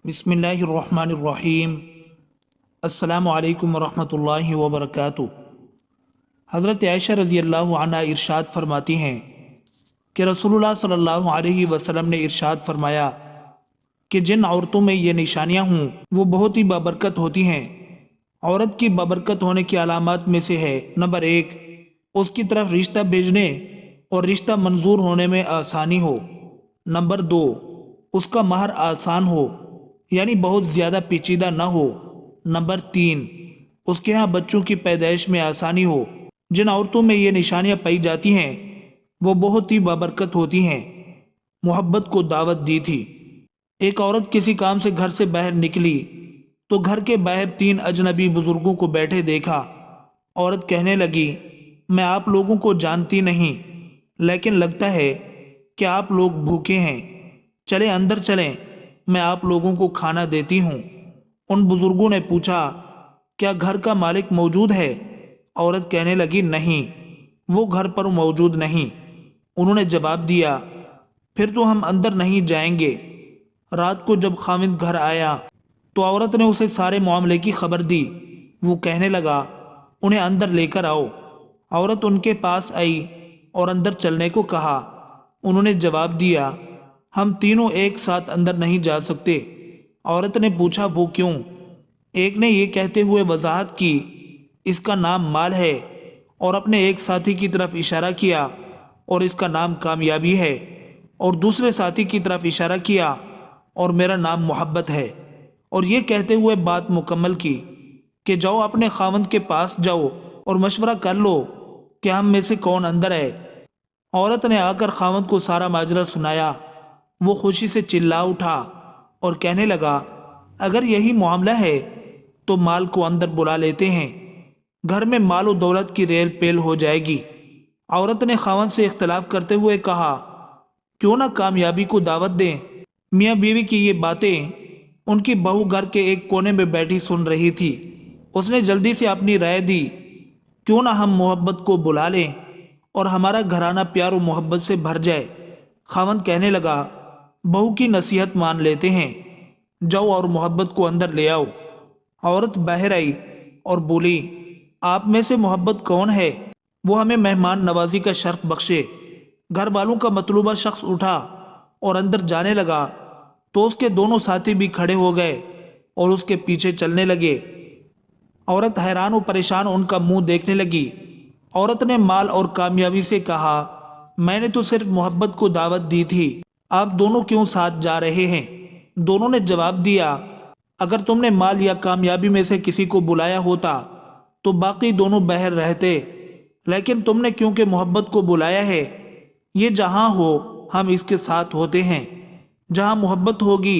बिस्मिल्लाहिर्रहमानिर्रहीम। अस्सलामु अलैकुम वरहमतुल्लाहि वबरकातुहू। हज़रत आयशा रज़ी अल्लाह अन्हा इरशाद फरमाती हैं कि रसूलुल्लाह सल्लल्लाहु अलैहि वसल्लम ने इरशाद फरमाया कि जिन औरतों में ये निशानियां हों वो बहुत ही बाबरकत होती हैं। औरत की बाबरकत होने की अलामात में से है, नंबर 1, उसकी तरफ रिश्ता भेजने और रिश्ता मंजूर होने में आसानी हो। नंबर 2, उसका महर आसान हो, यानी बहुत ज़्यादा पेचीदा न हो। नंबर 3, उसके यहाँ बच्चों की पैदाइश में आसानी हो। जिन औरतों में ये निशानियाँ पाई जाती हैं वो बहुत ही बाबरकत होती हैं। मोहब्बत को दावत दी थी। एक औरत किसी काम से घर से बाहर निकली तो घर के बाहर 3 अजनबी बुजुर्गों को बैठे देखा। औरत कहने लगी, मैं आप लोगों को जानती नहीं, लेकिन लगता है कि आप लोग भूखे हैं। चले अंदर चलें, मैं आप लोगों को खाना देती हूँ। उन बुजुर्गों ने पूछा, क्या घर का मालिक मौजूद है? औरत कहने लगी, नहीं, वो घर पर मौजूद नहीं। उन्होंने जवाब दिया, फिर तो हम अंदर नहीं जाएंगे। रात को जब खाविंद घर आया तो औरत ने उसे सारे मामले की खबर दी। वो कहने लगा, उन्हें अंदर लेकर आओ। औरत उनके पास आई और अंदर चलने को कहा। उन्होंने जवाब दिया, हम तीनों एक साथ अंदर नहीं जा सकते। औरत ने पूछा, वो क्यों? एक ने ये कहते हुए वजाहत की, इसका नाम माल है, और अपने एक साथी की तरफ इशारा किया, और इसका नाम कामयाबी है, और दूसरे साथी की तरफ इशारा किया, और मेरा नाम मोहब्बत है। और ये कहते हुए बात मुकम्मल की कि जाओ अपने खावंद के पास जाओ और मशवरा कर लो कि हम में से कौन अंदर है। औरत ने आकर खावंद को सारा माजरा सुनाया। वो खुशी से चिल्ला उठा और कहने लगा, अगर यही मामला है तो माल को अंदर बुला लेते हैं, घर में माल और दौलत की रेल पेल हो जाएगी। औरत ने खावंद से इख्तलाफ करते हुए कहा, क्यों ना कामयाबी को दावत दें। मियाँ बीवी की ये बातें उनकी बहू घर के एक कोने में बैठी सुन रही थी। उसने जल्दी से अपनी राय दी, क्यों ना हम मोहब्बत को बुला लें और हमारा घराना प्यार और मोहब्बत से भर जाए। खावंद कहने लगा, बहू की नसीहत मान लेते हैं, जाओ और मोहब्बत को अंदर ले आओ। औरत बाहर आई और बोली, आप में से मोहब्बत कौन है? वो हमें मेहमान नवाजी का शर्फ बख्शे। घर वालों का मतलूबा शख्स उठा और अंदर जाने लगा तो उसके दोनों साथी भी खड़े हो गए और उसके पीछे चलने लगे। औरत हैरान और परेशान उनका मुंह देखने लगी। औरत ने माल और कामयाबी से कहा, मैंने तो सिर्फ मोहब्बत को दावत दी थी, आप दोनों क्यों साथ जा रहे हैं? दोनों ने जवाब दिया, अगर तुमने माल या कामयाबी में से किसी को बुलाया होता तो बाकी दोनों बाहर रहते, लेकिन तुमने क्योंकि मोहब्बत को बुलाया है, ये जहां हो हम इसके साथ होते हैं। जहां मोहब्बत होगी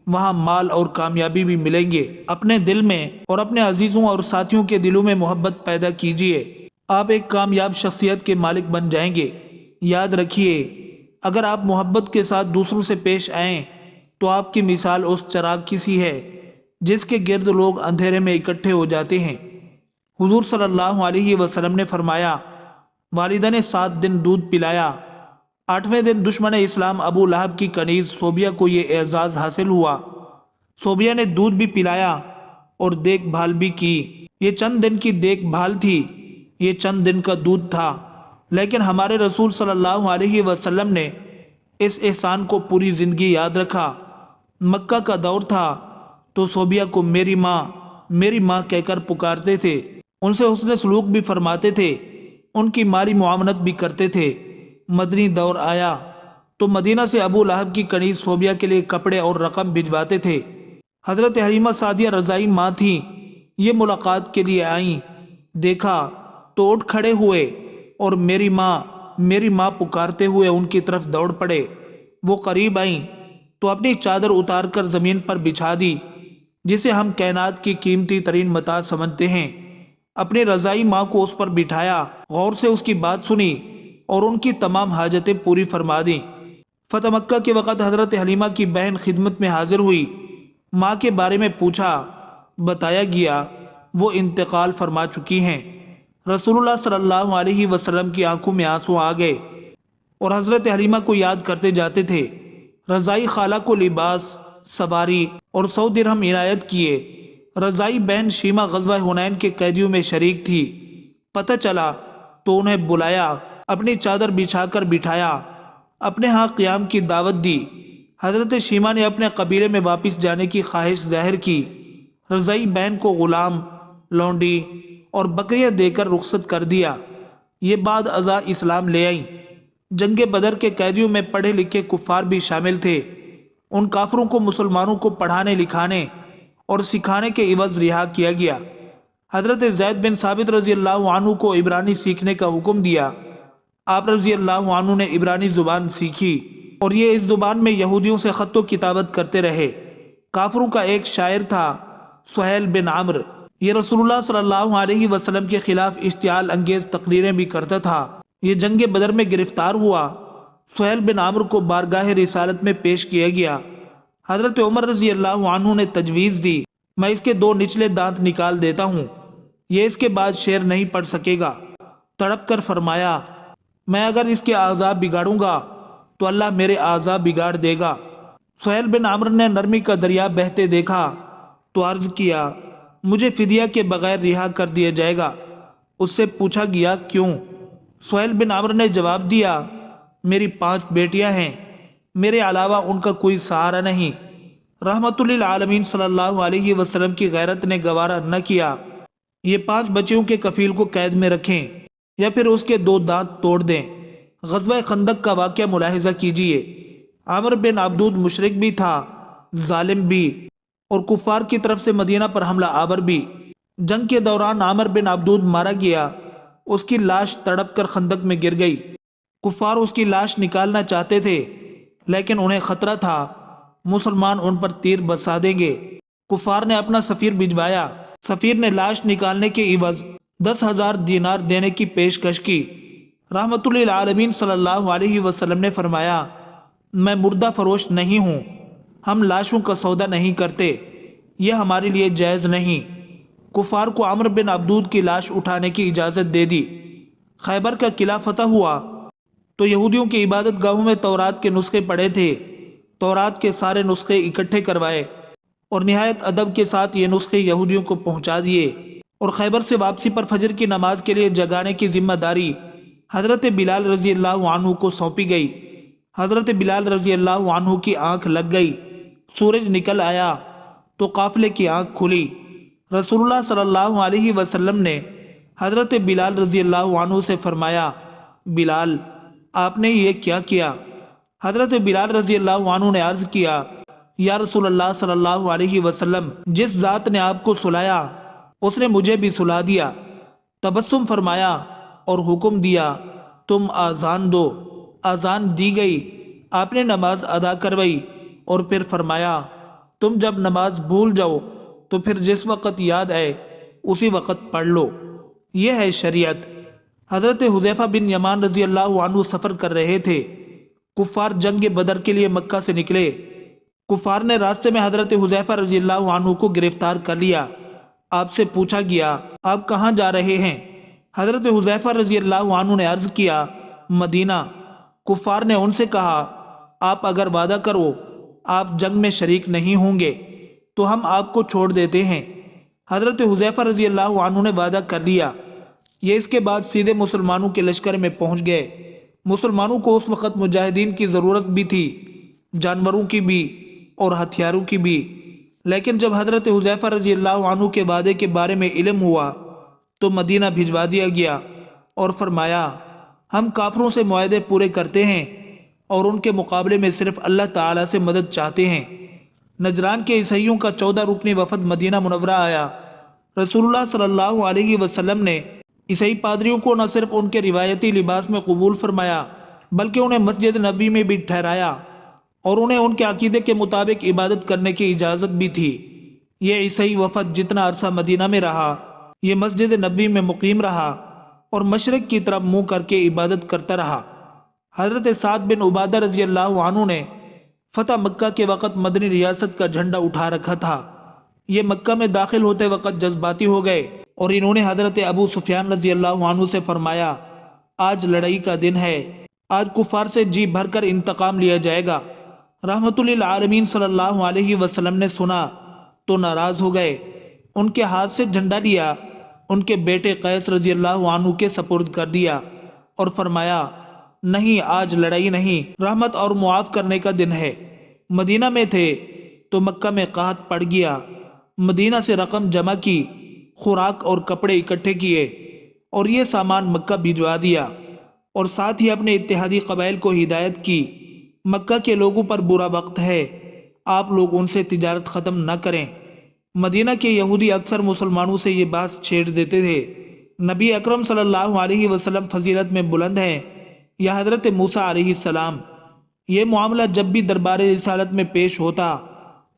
वहां माल और कामयाबी भी मिलेंगे। अपने दिल में और अपने अजीजों और साथियों के दिलों में मोहब्बत पैदा कीजिए, आप एक कामयाब शख्सियत के मालिक बन जाएंगे। याद रखिए, अगर आप मोहब्बत के साथ दूसरों से पेश आएं तो आपकी मिसाल उस चराग की सी है जिसके गिर्द लोग अंधेरे में इकट्ठे हो जाते हैं। हुजूर सल्लल्लाहु अलैहि वसल्लम ने फरमाया, वालिदा ने 7 दिन दूध पिलाया, 8वें दिन दुश्मन इस्लाम अबू लहब की कनीज सोबिया को ये एजाज हासिल हुआ। सोबिया ने दूध भी पिलाया और देखभाल भी की। ये चंद दिन की देखभाल थी, ये चंद दिन का दूध था, लेकिन हमारे रसूल सल्लल्लाहु अलैहि वसल्लम ने इस एहसान को पूरी जिंदगी याद रखा। मक्का का दौर था तो सोबिया को मेरी माँ कहकर पुकारते थे। उनसे हुस्न सलूक भी फरमाते थे, उनकी माली मुआवनत भी करते थे। मदनी दौर आया तो मदीना से अबू लहब की कनीज सोबिया के लिए कपड़े और रकम भिजवाते थे। हजरत हलीमा सादिया रज़ाई माँ थी, ये मुलाकात के लिए आईं। देखा तो उठ खड़े हुए और मेरी माँ पुकारते हुए उनकी तरफ दौड़ पड़े। वो करीब आईं तो अपनी चादर उतार कर ज़मीन पर बिछा दी, जिसे हम कायनात की कीमती तरीन मता समझते हैं। अपनी रज़ाई माँ को उस पर बिठाया, गौर से उसकी बात सुनी और उनकी तमाम हाजतें पूरी फरमा दी। फतह मक्का के वक़्त हज़रत हलीमा की बहन खिदमत में हाजिर हुई। माँ के बारे में पूछा, बताया गया वो इंतकाल फरमा चुकी हैं। रसूलुल्लाह सल्लल्लाहु अलैहि वसल्लम की आंखों में आंसू आ गए और हज़रत हलीमा को याद करते जाते थे। रज़ाई खाला को लिबास सवारी और 100 दिरहम इनायत किए। रज़ाई बहन शीमा ग़ज़वा हुनैन के कैदियों में शरीक थी। पता चला तो उन्हें बुलाया, अपनी चादर बिछाकर बिठाया, अपने यहाँ क़याम की दावत दी। हज़रत शीमा ने अपने कबीले में वापस जाने की ख्वाहिश ज़ाहिर की। रज़ाई बहन को ग़ुलाम, लौंडी और बकरियाँ देकर रुखसत कर दिया। ये बाद अज़ा इस्लाम ले आई। जंग बदर के कैदियों में पढ़े लिखे कुफ़ार भी शामिल थे। उन काफरों को मुसलमानों को पढ़ाने लिखाने और सिखाने के इवज़ रिहा किया गया। हज़रत ज़ैद बिन साबित रज़ी अल्लाह अन्हु को इब्रानी सीखने का हुक्म दिया। आप रज़ी अल्लाह अन्हु ने इब्रानी ज़ुबान सीखी और ये इस ज़ुबान में यहूदियों से ख़त्तो किताबत करते रहे। काफरों का एक शायर था सुहैल बिन आम्र, ये रसूलुल्लाह सल्लल्लाहु अलैहि वसल्लम के खिलाफ इश्तियाल अंगेज़ तकरीरें भी करता था। ये जंग बदर में गिरफ्तार हुआ। सुहैल बिन आम्र को बारगाह रिसालत में पेश किया गया। हज़रत उमर रज़ी अल्लाह अन्हु ने तजवीज़ दी, मैं इसके 2 निचले दांत निकाल देता हूँ, ये इसके बाद शेर नहीं पढ़ सकेगा। तड़प कर फरमाया, मैं अगर इसके आज़ा बिगाड़ूंगा तो अल्लाह मेरे आज़ा बिगाड़ देगा। सुहैल बिन आम्र ने नरमी का दरिया बहते देखा तो अर्ज़ किया, मुझे फिदिया के बगैर रिहा कर दिया जाएगा। उससे पूछा गया, क्यों? सुहैल बिन आम्र ने जवाब दिया, मेरी 5 बेटियां हैं, मेरे अलावा उनका कोई सहारा नहीं। रहमतुल्लिल आलमीन सल्लल्लाहु अलैहि वसल्लम की गैरत ने गवारा न किया ये 5 बच्चियों के कफील को कैद में रखें या फिर उसके 2 दांत तोड़ दें। ग़ज़वा खंदक का वाक़या मुलाहिज़ा कीजिए। आमिर बिन अब्दूद मुशरिक भी था, जालिम भी और कुफ़ार की तरफ से मदीना पर हमला आवर भी। जंग के दौरान आमिर बिन अब्दूद मारा गया। उसकी लाश तड़प कर खंदक में गिर गई। कुफ़ार उसकी लाश निकालना चाहते थे लेकिन उन्हें खतरा था मुसलमान उन पर तीर बरसा देंगे। कुफ़ार ने अपना सफ़ीर भिजवाया। सफ़ीर ने लाश निकालने के इवज़ 10,000 दीनार देने की पेशकश की। रहमतुल्लिल आलमीन सल्लल्लाहु अलैहि वसल्लम ने फरमाया, मैं मुर्दा फरोश नहीं हूँ, हम लाशों का सौदा नहीं करते, यह हमारे लिए जायज़ नहीं। कुफ़ार को आमिर बिन अब्दूद की लाश उठाने की इजाज़त दे दी। खैबर का किला फतह हुआ तो यहूदियों की इबादत गाहों में तौरात के नुस्खे पड़े थे। तौरात के सारे नुस्खे इकट्ठे करवाए और निहायत अदब के साथ ये नुस्खे यहूदियों को पहुंचा दिए और खैबर से वापसी पर फजर की नमाज के लिए जगाने की जिम्मेदारी हज़रत बिलाल रज़ी अल्लाह अन्हु को सौंपी गई। हज़रत बिलाल रज़ी अल्लाह अन्हु की आंख लग गई। सूरज निकल आया तो काफिले की आंख खुली। रसूलुल्लाह सल्लल्लाहु अलैहि वसल्लम ने हज़रत बिलाल रज़ी अल्लाह अन्हु से फरमाया, बिलाल आपने ये क्या किया? हज़रत बिलाल रज़ी अल्लाह अन्हु ने अर्ज़ किया, या रसूलल्लाह सल्लल्लाहु अलैहि वसल्लम, जिस ज़ात ने आपको सुलाया उसने मुझे भी सुला दिया। तबस्सुम फरमाया और हुक्म दिया, तुम आज़ान दो। आज़ान दी गई। आपने नमाज अदा करवाई और फिर फरमाया, तुम जब नमाज भूल जाओ तो फिर जिस वक़्त याद आए उसी वक़्त पढ़ लो। यह है शरीयत। हज़रत हुज़ैफ़ा बिन यमान रज़ी अल्लाह अन्हु सफ़र कर रहे थे। कुफ़ार जंग बदर के लिए मक्का से निकले। कुफ़ार ने रास्ते में हज़रत हुज़ैफ़ा रज़ी अल्लाह अन्हु को गिरफ्तार कर लिया। आपसे पूछा गया, आप कहाँ जा रहे हैं? हज़रत हुज़ैफ़ा रज़ी अल्लाह अन्हु ने अर्ज़ किया, मदीना। कुफ़ार ने उनसे कहा, आप अगर वादा करो आप जंग में शरीक नहीं होंगे तो हम आपको छोड़ देते हैं। हज़रत हुज़ैफ़ा रज़ी अल्लाह अन्हु ने वादा कर लिया। ये इसके बाद सीधे मुसलमानों के लश्कर में पहुँच गए। मुसलमानों को उस वक़्त मुजाहिदीन की ज़रूरत भी थी, जानवरों की भी और हथियारों की भी। लेकिन जब हज़रत हुज़ैफ़ा रज़ी अल्लाह अन्हु के वादे के बारे में इल्म हुआ तो मदीना भिजवा दिया गया और फरमाया, हम काफरों से मुआहदे पूरे करते हैं और उनके मुकाबले में सिर्फ अल्लाह ताला से मदद चाहते हैं। नजरान के ईसाइयों का 14 रुकनी वफ़द मदीना मुनव्वरा आया। रसूलुल्लाह सल्लल्लाहु अलैहि वसल्लम ने ईसाई पादरियों को न सिर्फ उनके रिवायती लिबास में कबूल फरमाया बल्कि उन्हें मस्जिद नबी में भी ठहराया और उन्हें उनके अकीदे के मुताबिक इबादत करने की इजाज़त भी थी। ये ईसाई वफ़द जितना अरसा मदीना में रहा, ये मस्जिद नबी में मुकीम रहा और मशरक़ की तरफ मुँह करके इबादत करता रहा। हज़रत साद बिन उबादा रज़ी अल्लाह अन्हु ने फ़तह मक्का के वक़्त मदनी रियासत का झंडा उठा रखा था। ये मक्का में दाखिल होते वक़्त जज्बाती हो गए और इन्होंने हज़रत अबू सुफियान रज़ी अल्लाह अन्हु से फरमाया, आज लड़ाई का दिन है, आज कुफ़ार से जी भरकर इंतकाम लिया जाएगा। रहमतुल लिल आलमीन सल्लल्लाहु अलैहि वसल्लम ने सुना तो नाराज हो गए। उनके हाथ से झंडा लिया, उनके बेटे कैस रजी अल्लाह अन्हु के सपुर्द कर दिया और फरमाया, नहीं, आज लड़ाई नहीं, रहमत और मुआफ करने का दिन है। मदीना में थे तो मक्का में कहत पड़ गया। मदीना से रकम जमा की, खुराक और कपड़े इकट्ठे किए और ये सामान मक्का भिजवा दिया और साथ ही अपने इत्तेहादी कबाइल को हिदायत की, मक्का के लोगों पर बुरा वक्त है, आप लोग उनसे तिजारत ख़त्म न करें। मदीना के यहूदी अक्सर मुसलमानों से ये बात छेड़ देते थे। नबी अकरम सल्लल्लाहु अलैहि वसल्लम फजीलत में बुलंद हैं या हज़रत मूसा अलैहिस्सलाम। ये मामला जब भी दरबार रिसालत में पेश होता,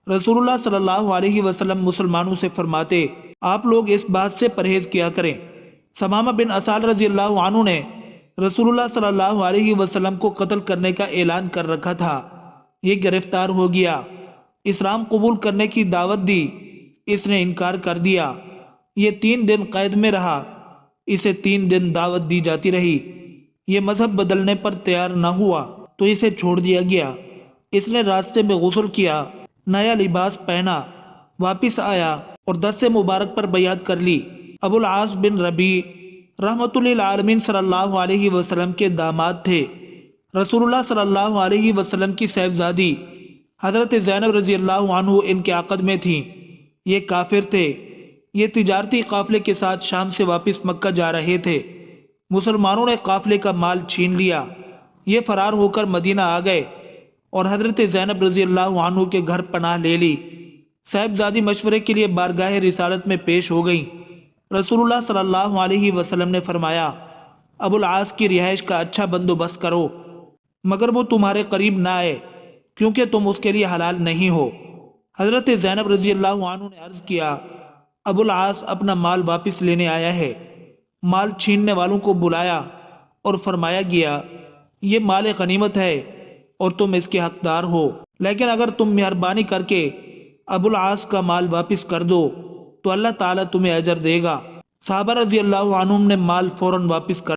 रसूलुल्लाह सल्लल्लाहु अलैहि वसल्लम मुसलमानों से फरमाते, आप लोग इस बात से परहेज़ किया करें। समामा बिन असाल रजी अल्लाह अन्हु ने रसूलुल्लाह सल्लल्लाहु अलैहि वसल्लम को कत्ल करने का ऐलान कर रखा था। ये गिरफ्तार हो गया, इस्लाम कबूल करने की दावत दी, इसने इनकार कर दिया। ये 3 दिन कैद में रहा, इसे 3 दिन दावत दी जाती रही। ये मजहब बदलने पर तैयार न हुआ तो इसे छोड़ दिया गया। इसने रास्ते में गुस्ल किया, नया लिबास पहना, वापिस आया और 10 मुबारक पर बैअत कर ली। अबुल आस बिन रबी रहमतुल लिल आलमीन सल्लल्लाहु अलैहि वसल्लम के दामाद थे। रसूलुल्लाह सल्लल्लाहु अलैहि वसल्लम की साहिबजादी हज़रत ज़ैनब रज़ी अल्लाह अन्हु इनके अक़द में थीं। ये काफिर थे। ये तिजारती काफ़िले के साथ शाम से वापस मक्का जा रहे थे। मुसलमानों ने काफ़िले का माल छीन लिया। ये फरार होकर मदीना आ गए और हज़रत ज़ैनब रज़ी अल्लाह अन्हु के घर पनाह ले ली। साहिबजादी मशवरे के लिए बारगाह रिसालत में पेश हो गईं। रसूलुल्लाह सल्लल्लाहु अलैहि वसल्लम ने फरमाया, अबुल आस की रिहाइश का अच्छा बंदोबस्त करो, मगर वो तुम्हारे करीब ना आए, क्योंकि तुम उसके लिए हलाल नहीं हो। हज़रत ज़ैनब रज़ी अल्लाह अन्हु ने अर्ज़ किया, अबुल आस अपना माल वापस लेने आया है। माल छीनने वालों को बुलाया और फरमाया गया, ये माल गनीमत है और तुम इसके हकदार हो, लेकिन अगर तुम मेहरबानी करके अबुल आस का माल वापस कर दो तो अल्लाह ताला तुम्हें अजर देगा। साहबा रज़ी अल्लाह अन्हुम ने माल फौरन वापस कर